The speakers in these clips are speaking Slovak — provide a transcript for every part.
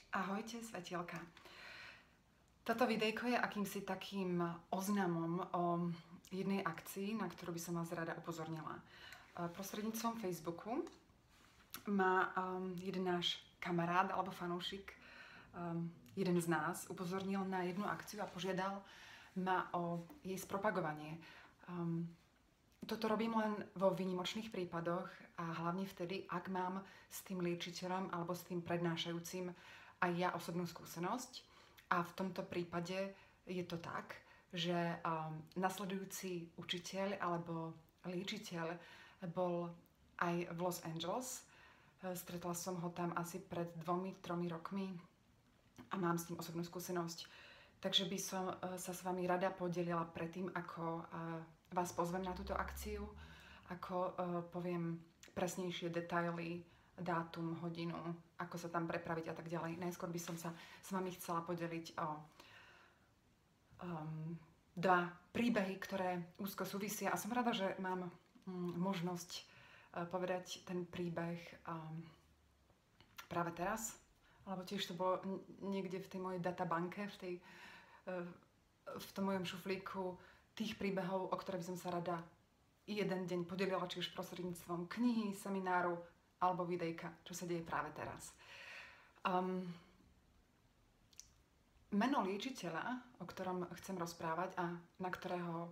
Ahojte, svetielka. Toto videjko je akýmsi takým oznamom o jednej akcii, na ktorú by som vás rada upozornila. Prostredníctvom Facebooku ma jeden náš kamarát alebo fanúšik, jeden z nás, upozornil na jednu akciu a požiadal ma o jej spropagovanie. Toto robím len vo výnimočných prípadoch a hlavne vtedy, ak mám s tým liečiteľom alebo s tým prednášajúcim aj ja osobnú skúsenosť. A v tomto prípade je to tak, že nasledujúci učiteľ alebo liečiteľ bol aj v Los Angeles. Stretla som ho tam asi pred 2-3 rokmi a mám s ním osobnú skúsenosť. Takže by som sa s vami rada podelila predtým, ako vás pozvem na túto akciu, ako poviem presnejšie detaily, dátum, hodinu, ako sa tam prepraviť a tak ďalej. Najskôr by som sa s vami chcela podeliť o dva príbehy, ktoré úzko súvisia a som rada, že mám možnosť povedať ten príbeh práve teraz, alebo tiež to bolo niekde v tej mojej databanke, v tom mojom šuflíku tých príbehov, o ktoré by som sa rada jeden deň podelila, či už prostredníctvom knihy, semináru alebo videjka, čo sa deje práve teraz. Meno liečiteľa, o ktorom chcem rozprávať a na ktorého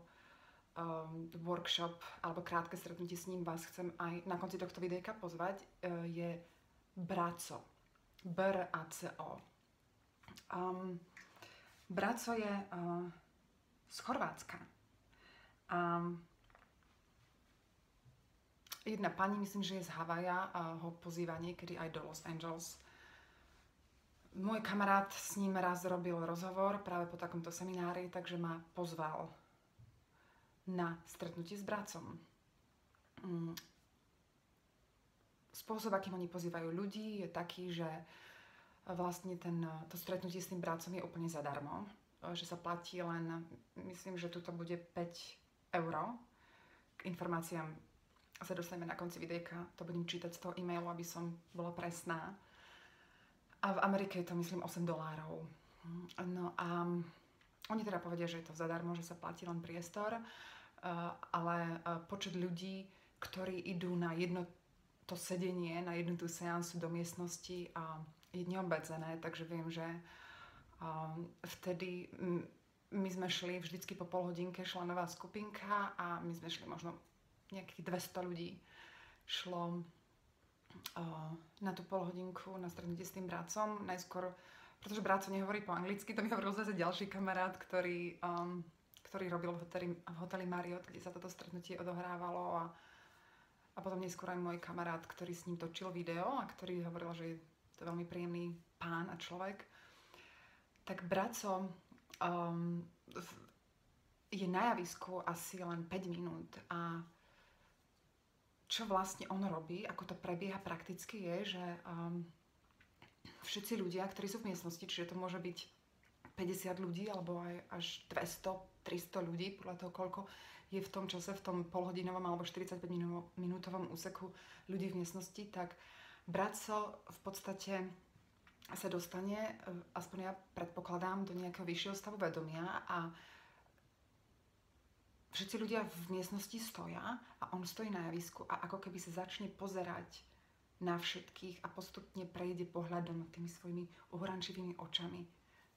workshop alebo krátke stretnutie s ním vás chcem aj na konci tohto videjka pozvať, je Braco. B-R-A-C-O. Braco je z Chorvátska. Jedna pani, myslím, že je z Havaja a ho pozýva niekedy aj do Los Angeles. Môj kamarát s ním raz robil rozhovor práve po takomto seminári, takže ma pozval na stretnutie s Bracom. Spôsob, akým oni pozývajú ľudí, je taký, že vlastne to stretnutie s tým Bracom je úplne zadarmo. Že sa platí len, myslím, že tuto bude 5 €. K informáciám sa dostaneme na konci videjka, to budem čítať z toho e-mailu, aby som bola presná. A v Amerike je to, myslím, $8. No a oni teda povedia, že je to zadarmo, že sa platí len priestor, ale počet ľudí, ktorí idú na jedno to sedenie, na jednu tú seansu do miestnosti, je neobmedzené, takže viem, že vtedy my sme šli vždycky po pol hodinke, šla nová skupinka a my sme šli možno nejakých 200 ľudí šlo na tú polhodinku na stretnutie s tým Bracom. Najskôr, pretože Braco nehovorí po anglicky, to mi hovoril zase ďalší kamarát, ktorý robil v hoteli Marriott, kde sa toto stretnutie odohrávalo a potom neskôr aj môj kamarát, ktorý s ním točil video a ktorý hovoril, že je to veľmi príjemný pán a človek. Tak Braco je na javisku asi len 5 minút a čo vlastne on robí, ako to prebieha prakticky je, že všetci ľudia, ktorí sú v miestnosti, čiže to môže byť 50 ľudí alebo aj až 200-300 ľudí, podľa toho, koľko je v tom čase, v tom polhodinovom alebo 45-minútovom úseku ľudí v miestnosti, tak Braco v podstate sa dostane, aspoň ja predpokladám, do nejakého vyššieho stavu vedomia a všetci ľudia v miestnosti stoja a on stojí na javisku a ako keby sa začne pozerať na všetkých a postupne prejde pohľadom tými svojimi uhrančivými očami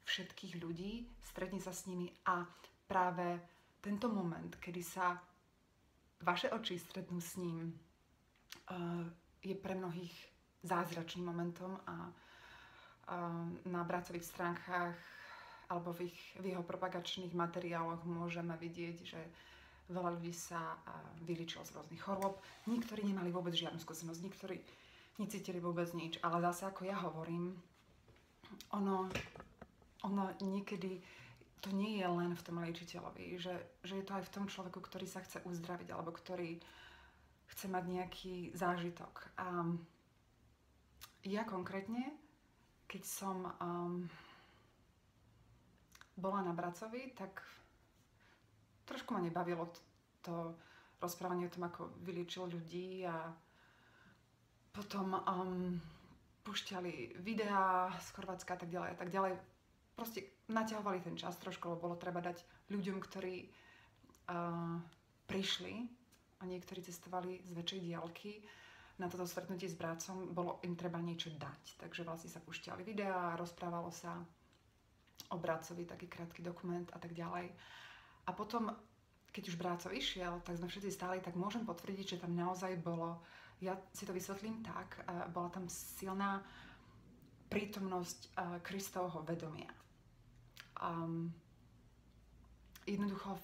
všetkých ľudí, stretne sa s nimi a práve tento moment, kedy sa vaše oči stretnú s ním, je pre mnohých zázračným momentom a na Bracových stránkach alebo v jeho propagačných materiáloch môžeme vidieť, že veľa ľudí sa vyliečilo z rôznych chorôb. Niektorí nemali vôbec žiadnu skúsenosť, niektorí necítili vôbec nič. Ale zase, ako ja hovorím, ono niekedy to nie je len v tom liečiteľovi, že je to aj v tom človeku, ktorý sa chce uzdraviť alebo ktorý chce mať nejaký zážitok. A ja konkrétne, keď som bola na Bracovi, tak trošku ma nebavilo to rozprávanie o tom, ako vyliečil ľudí a potom púšťali videá z Chorvátska a tak ďalej a tak ďalej. Proste naťahovali ten čas trošku, lebo bolo treba dať ľuďom, ktorí prišli a niektorí cestovali z väčšej diaľky na toto stretnutie s bratcom, bolo im treba niečo dať. Takže vlastne sa púšťali videá, rozprávalo sa o bratcovi, taký krátky dokument a tak ďalej. A potom, keď už bratco išiel, tak sme všetci stáli, tak môžem potvrdiť, že tam naozaj bolo, ja si to vysvetlím tak, bola tam silná prítomnosť Kristovho vedomia. Jednoducho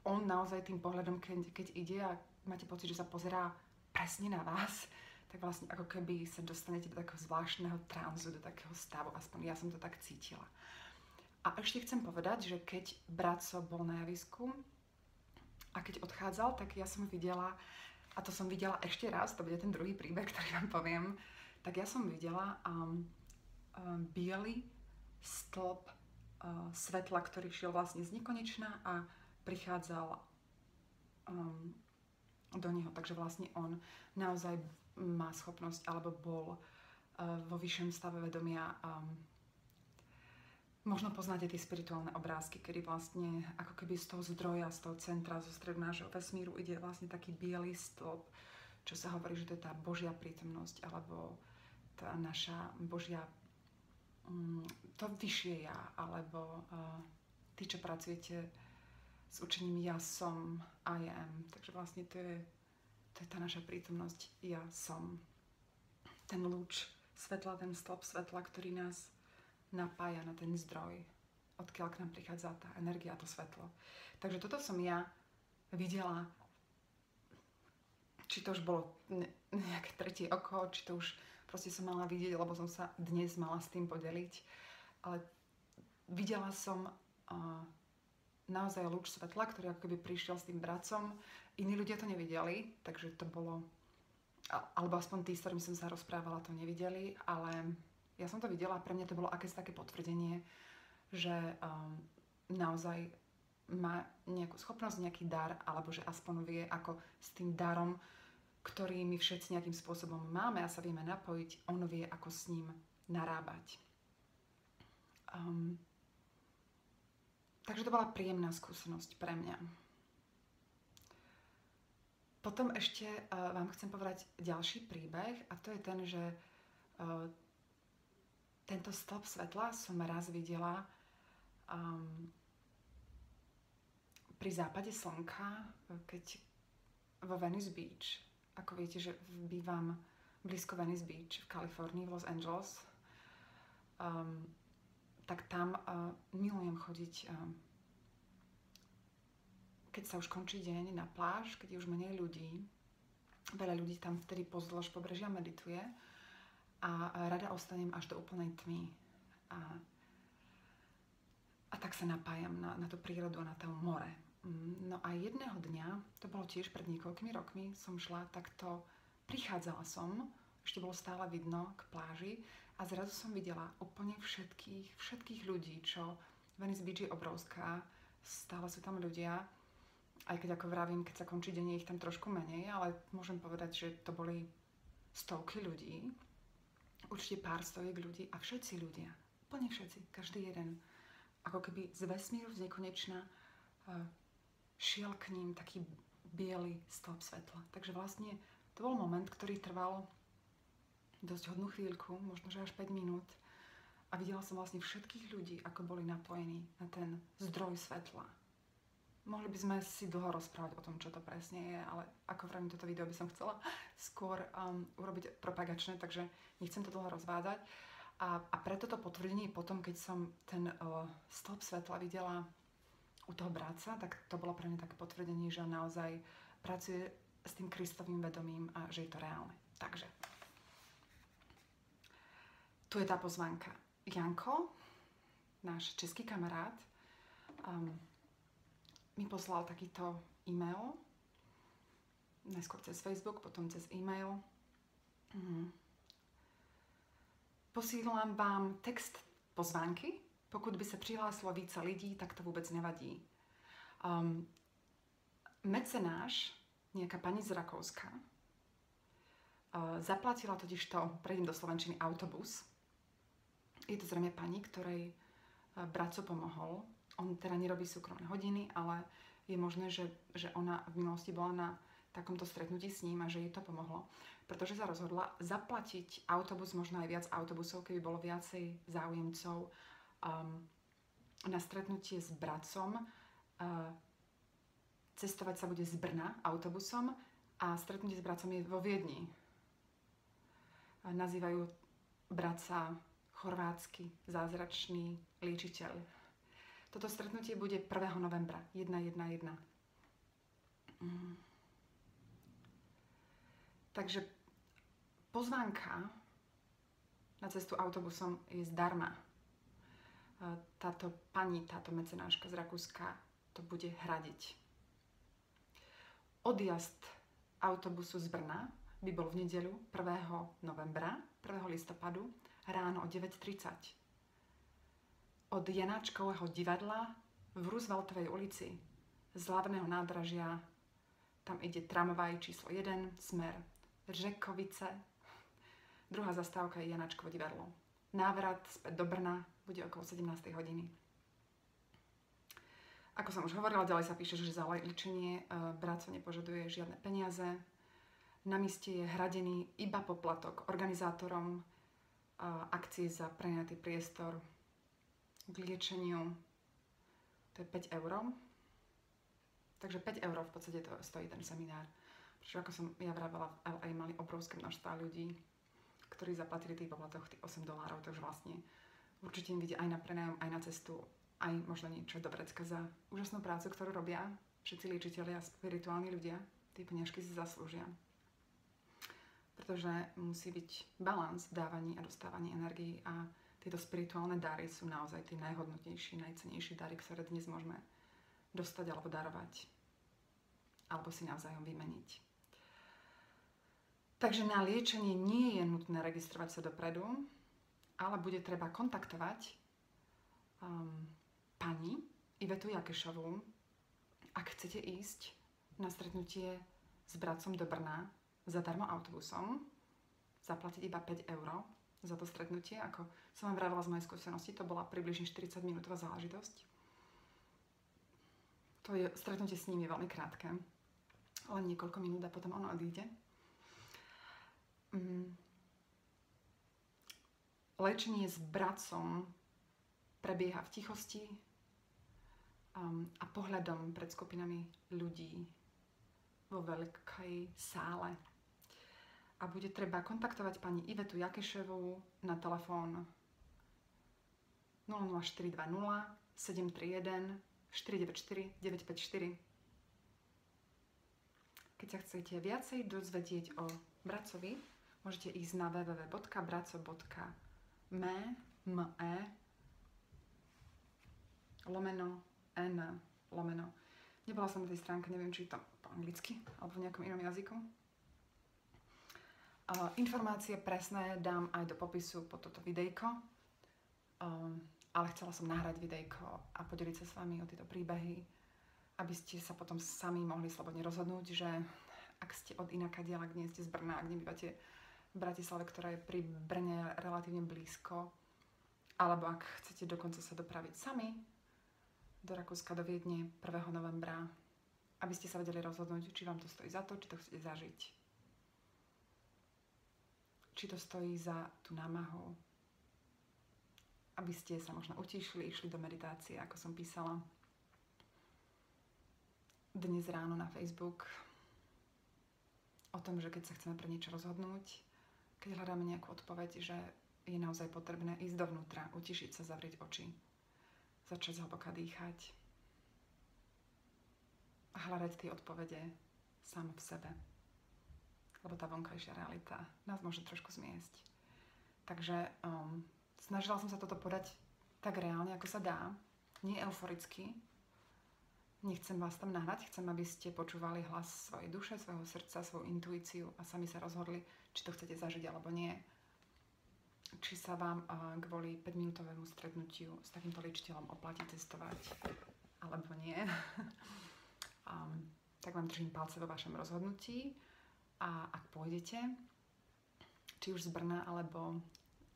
on naozaj tým pohľadom, keď ide a máte pocit, že sa pozerá presne na vás, tak vlastne ako keby sa dostanete do takého zvláštneho tranzu, do takého stavu, aspoň ja som to tak cítila. A ešte chcem povedať, že keď bratco bol na javisku a keď odchádzal, tak ja som videla, a to som videla ešte raz, to bude ten druhý príbeh, ktorý vám poviem, tak ja som videla biely stĺp svetla, ktorý šiel vlastne z nekonečna a prichádzal do neho. Takže vlastne on naozaj má schopnosť, alebo bol vo vyššom stave vedomia. Možno poznáte tie spirituálne obrázky, kedy vlastne ako keby z toho zdroja, z toho centra, zo stredu nášho vesmíru ide vlastne taký biely stĺp, čo sa hovorí, že to je tá Božia prítomnosť, alebo tá naša Božia, to vyššie ja, alebo tí, čo pracujete s učením ja som, I am. Takže vlastne to je tá naša prítomnosť, ja som. Ten lúč svetla, ten stĺp svetla, ktorý nás napája na ten zdroj, odkiaľ k nám prichádza tá energia, to svetlo. Takže toto som ja videla, či to už bolo nejaké tretie oko, či to už proste som mala vidieť, lebo som sa dnes mala s tým podeliť. Ale videla som naozaj lúč svetla, ktorý ako keby prišiel s tým bratcom. Iní ľudia to nevideli, takže to bolo, alebo aspoň tí, s ktorými som sa rozprávala, to nevideli, ale ja som to videla a pre mňa to bolo akési také potvrdenie, že naozaj má nejakú schopnosť, nejaký dar, alebo že aspoň vie, ako s tým darom, ktorý my všetci nejakým spôsobom máme a sa vieme napojiť, on vie, ako s ním narábať. Takže to bola príjemná skúsenosť pre mňa. Potom ešte vám chcem povedať ďalší príbeh a to je ten, že tento stĺp svetla som raz videla pri západe slnka, keď vo Venice Beach. Ako viete, že bývam blízko Venice Beach v Kalifornii, v Los Angeles. Tak tam milujem chodiť, keď sa už končí deň, na pláž, keď je už menej ľudí. Veľa ľudí tam vtedy pozdĺž pobrežia medituje a rada ostanem až do úplnej tmy. A tak sa napájam na tú prírodu, na to more. No a jedného dňa, to bolo tiež pred niekoľkými rokmi, som šla, takto prichádzala som, ešte bolo stále vidno k pláži a zrazu som videla úplne všetkých ľudí, čo Venice Beach je obrovská, stále sú tam ľudia, aj keď ako vravím, keď sa končí deň, je ich tam trošku menej, ale môžem povedať, že to boli stovky ľudí, určite pár stoviek ľudí a všetci ľudia, úplne všetci, každý jeden, ako keby z vesmíru, z nekonečna, šiel k ním taký biely stĺp svetla. Takže vlastne to bol moment, ktorý trval dosť hodnú chvíľku, možno že až 5 minút. A videla som vlastne všetkých ľudí, ako boli napojení na ten zdroj svetla. Mohli by sme si dlho rozprávať o tom, čo to presne je, ale ako vravím, toto video by som chcela skôr urobiť propagačné, takže nechcem to dlho rozvádzať. A preto to potvrdenie potom, keď som ten stĺp svetla videla u toho bratca, tak to bolo pre mňa také potvrdenie, že on naozaj pracuje s tým Kristovým vedomím a že je to reálne. Takže tu je tá pozvánka. Janko, náš český kamarát, mi poslal takýto e-mail, najskôr cez Facebook, potom cez e-mail. Posílám vám text pozvánky. Pokud by se přihlásilo více lidí, tak to vůbec nevadí. Mecenáš, nejaká pani z Rakouska, Zaplatila totižto, prejdem do slovenčiny, autobus. Je to zrejme pani, ktorej bratco pomohol. On teda nerobí súkromné hodiny, ale je možné, že ona v minulosti bola na takomto stretnutí s ním a že jej to pomohlo. Pretože sa rozhodla zaplatiť autobus, možno aj viac autobusov, keby bolo viacej záujemcov na stretnutie s bratcom. Cestovať sa bude z Brna autobusom a stretnutie s bratcom je vo Viedni. Nazývajú bratca chorvátsky zázračný liečiteľ. Toto stretnutie bude 1. novembra 1.1.1. Takže pozvánka na cestu autobusom je zdarma. Táto pani, táto mecenáška z Rakúska to bude hradiť. Odjazd autobusu z Brna by bol v nedeľu 1. novembra, 1. listopadu, ráno o 9:30. Od Janáčkového divadla v Rooseveltovej ulici z hlavného nádražia tam ide tramvaj číslo 1, smer Řekovice. Druhá zastávka je Janáčkovo divadlo. Návrat späť do Brna bude okolo 17. hodiny. Ako som už hovorila, ďalej sa píše, že za liečenie bratco nepožaduje žiadne peniaze. Na mieste je hradený iba poplatok organizátorom akcie za prenajatý priestor k liečeniu. To je 5 €. Takže 5 € v podstate to stojí ten seminár. Pretože ako som ja vravela, v LA mali obrovské množstva ľudí, ktorí zaplatili tých poplatok, tých $8, takže vlastne určite im vidie aj na prenajom, aj na cestu, aj možno niečo do vrecka za úžasnú prácu, ktorú robia všetci liečitelia a spirituálni ľudia. Tie peniažky si zaslúžia. Pretože musí byť balans v dávaní a dostávaní energií a tieto spirituálne dary sú naozaj tie najhodnotnejšie, najcennejšie dary, ktoré dnes môžeme dostať alebo darovať. Alebo si navzájom vymeniť. Takže na liečenie nie je nutné registrovať sa dopredu, ale bude treba kontaktovať pani Ivetu Jakešovú, ak chcete ísť na stretnutie s bratcom do Brna zadarmo autobusom, zaplatiť iba 5 € za to stretnutie. Ako som vám vravila z mojej skúsenosti, to bola približne 40-minútová záležitosť. To je, stretnutie s ním je veľmi krátke, len niekoľko minút a potom ono odíde. Liečenie s bratcom prebieha v tichosti a pohľadom pred skupinami ľudí vo veľkej sále. A bude treba kontaktovať pani Ivetu Jakešovú na telefón 00420 731 494 954. Keď sa chcete viacej dozvedieť o bratcovi, môžete ísť na www.braco.me/n/. Nebola som na tej stránke, neviem, či je to po anglicky alebo v nejakom inom jazyku. Informácie presné dám aj do popisu pod toto videjko, ale chcela som nahrať videjko a podeliť sa s vami o tieto príbehy, aby ste sa potom sami mohli slobodne rozhodnúť, že ak ste od inakadiaľ, ak nie ste z Brna, ak nebývate v Bratislave, ktorá je pri Brne relatívne blízko, alebo ak chcete dokonca sa dopraviť sami do Rakúska, do Viedne 1. novembra, aby ste sa vedeli rozhodnúť, či vám to stojí za to, či to chcete zažiť. Či to stojí za tú námahu, aby ste sa možno utíšili, išli do meditácie, ako som písala dnes ráno na Facebook o tom, že keď sa chceme pre niečo rozhodnúť, keď hľadáme nejakú odpoveď, že je naozaj potrebné ísť dovnútra, utišiť sa, zavrieť oči, začať zhlboka dýchať a hľadať tie odpovede sám v sebe. Lebo tá vonkajšia realita nás môže trošku zmiesť. Takže snažila som sa toto podať tak reálne, ako sa dá. Nie euforicky. Nechcem vás tam nahrať, chcem, aby ste počúvali hlas svojej duše, svojho srdca, svoju intuíciu a sami sa rozhodli, či to chcete zažiť alebo nie. Či sa vám kvôli 5-minútovému stretnutiu s takýmto liečiteľom oplatí cestovať alebo nie. Tak vám držím palce vo vašom rozhodnutí. A ak pôjdete, či už z Brna, alebo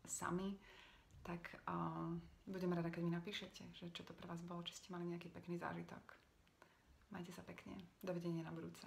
sami, tak budem rada, keď mi napíšete, že čo to pre vás bolo, či ste mali nejaký pekný zážitok. Majte sa pekne. Dovidenia na budúce.